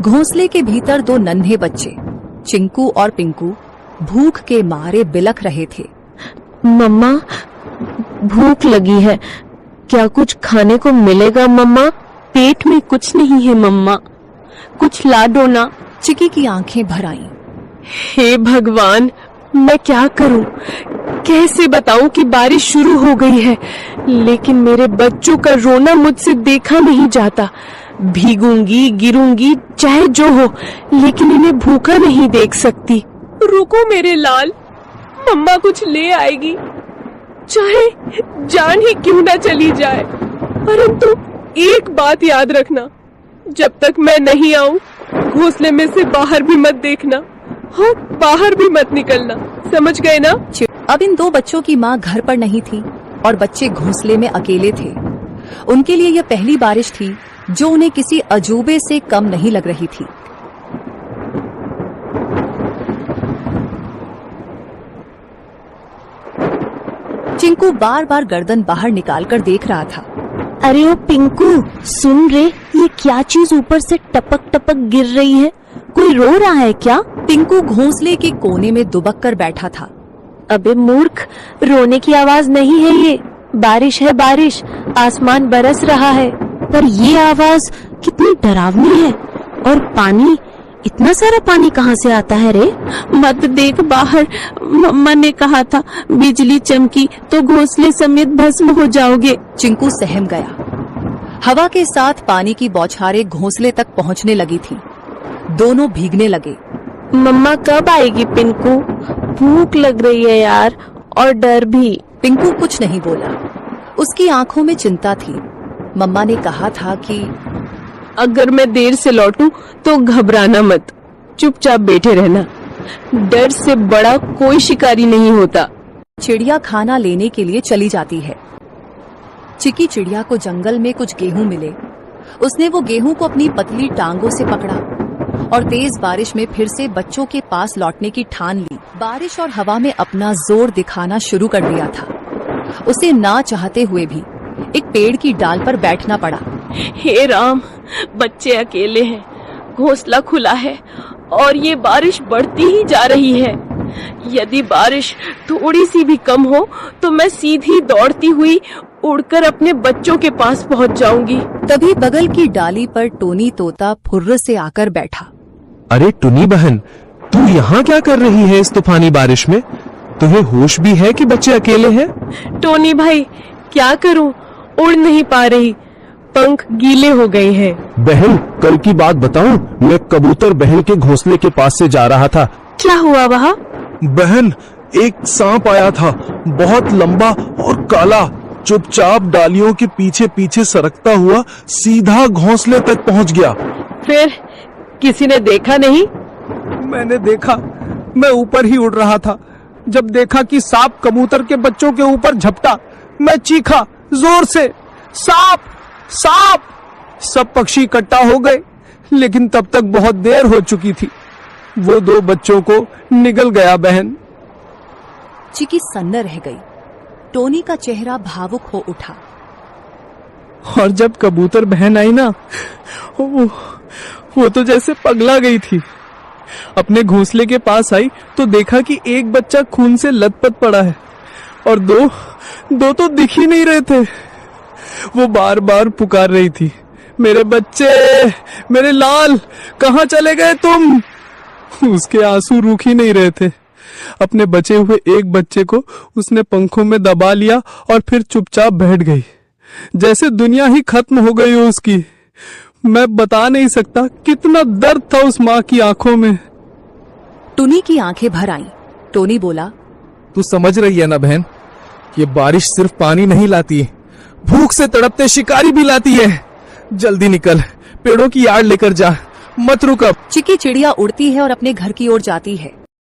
घोंसले के भीतर दो नन्हे बच्चे चिंकू और पिंकू भूख के मारे बिलख रहे थे। मम्मा, भूख लगी है, क्या कुछ खाने को मिलेगा मम्मा? पेट में कुछ नहीं है मम्मा, कुछ ला दो ना। चिकी की आंखें भर आईं। हे भगवान, मैं क्या करूं? कैसे बताऊं कि बारिश शुरू हो गई है, लेकिन मेरे बच्चों का रोना मुझसे देखा नहीं जाता। भीगूंगी, गिरूंगी, चाहे जो हो, लेकिन इन्हें भूखा नहीं देख सकती। रुको मेरे लाल, मम्मा कुछ ले आएगी, चाहे जान ही क्यों ना चली जाए। परंतु एक बात याद रखना, जब तक मैं नहीं आऊं, घोंसले में से बाहर भी मत देखना और बाहर भी मत निकलना, समझ गए ना? अब इन दो बच्चों की माँ घर पर नहीं थी और बच्चे घोंसले में अकेले थे। उनके लिए यह पहली बारिश थी जो उन्हें किसी अजूबे से कम नहीं लग रही थी। चिंकू बार बार गर्दन बाहर निकालकर देख रहा था। अरे ओ पिंकू, सुन रे, ये क्या चीज ऊपर से टपक टपक गिर रही है? कोई रो रहा है क्या? पिंकू घोंसले के कोने में दुबक कर बैठा था। अबे मूर्ख, रोने की आवाज नहीं है ये, बारिश है बारिश, आसमान बरस रहा है। पर ये आवाज कितनी डरावनी है, और पानी, इतना सारा पानी कहाँ से आता है रे? मत देख बाहर, मम्मा ने कहा था बिजली चमकी तो घोंसले समेत भस्म हो जाओगे। चिंकू सहम गया। हवा के साथ पानी की बौछारें घोंसले तक पहुंचने लगी थी। दोनों भीगने लगे। मम्मा कब आएगी पिंकू? भूख लग रही है यार, और डर भी। पिंकू कुछ नहीं बोला, उसकी आंखों में चिंता थी। मम्मा ने कहा था कि अगर मैं देर से लौटूं तो घबराना मत, चुपचाप बैठे रहना, डर से बड़ा कोई शिकारी नहीं होता। चिड़िया खाना लेने के लिए चली जाती है। चिकी चिड़िया को जंगल में कुछ गेहूं मिले। उसने वो गेहूं को अपनी पतली टांगों से पकड़ा और तेज बारिश में फिर से बच्चों के पास लौटने की ठान ली। बारिश और हवा में अपना जोर दिखाना शुरू कर दिया था। उसे ना चाहते हुए भी एक पेड़ की डाल पर बैठना पड़ा। हे राम, बच्चे अकेले हैं, घोंसला खुला है और ये बारिश बढ़ती ही जा रही है। यदि बारिश थोड़ी सी भी कम हो तो मैं सीधी दौड़ती हुई उड़कर अपने बच्चों के पास पहुंच जाऊंगी। तभी बगल की डाली पर टोनी तोता फुर्र से आकर बैठा। अरे टुनी बहन, तू यहाँ क्या कर रही है इस तूफानी बारिश में? तुम्हें होश भी है कि बच्चे अकेले हैं? टोनी भाई, क्या करूं, उड़ नहीं पा रही, पंख गीले हो गए हैं। बहन, कल की बात बताऊं, मैं कबूतर बहन के घोंसले के पास से जा रहा था। क्या हुआ वहाँ? बहन, एक सांप आया था, बहुत लंबा और काला, चुपचाप डालियों के पीछे पीछे सरकता हुआ सीधा घोंसले तक पहुंच गया। फिर किसी ने देखा नहीं? मैंने देखा, मैं ऊपर ही उड़ रहा था। जब देखा कि सांप कबूतर के बच्चों के ऊपर झपटा, मैं चीखा जोर से, सांप सांप। सब पक्षी इकट्ठा हो गए, लेकिन तब तक बहुत देर हो चुकी थी। वो दो बच्चों को निगल गया बहन। चिकी सन्न रह गई। टोनी का चेहरा भावुक हो उठा। और जब कबूतर बहन आई ना, वो तो जैसे पगला गई थी। अपने घोंसले के पास आई तो देखा कि एक बच्चा खून से लथपथ पड़ा है और दो तो दिख ही नहीं रहे थे। वो बार बार पुकार रही थी, मेरे बच्चे, मेरे लाल, कहाँ चले गए तुम? उसके आंसू रुक ही नहीं रहे थे। अपने बचे हुए एक बच्चे को उसने पंखों में दबा लिया और फिर चुपचाप बैठ गई, जैसे दुनिया ही खत्म हो गई हो उसकी। मैं बता नहीं सकता कितना दर्द था उस माँ की आंखों में। टुनी की आंखें भर आईं। टोनी बोला, तू समझ रही है ना बहन, ये बारिश सिर्फ पानी नहीं लाती, भूख से तड़पते शिकारी भी लाती है। जल्दी निकल, पेड़ों की आड़ लेकर जा, मत रुक अब। चिकी चिड़िया उड़ती है और अपने घर की ओर जाती है।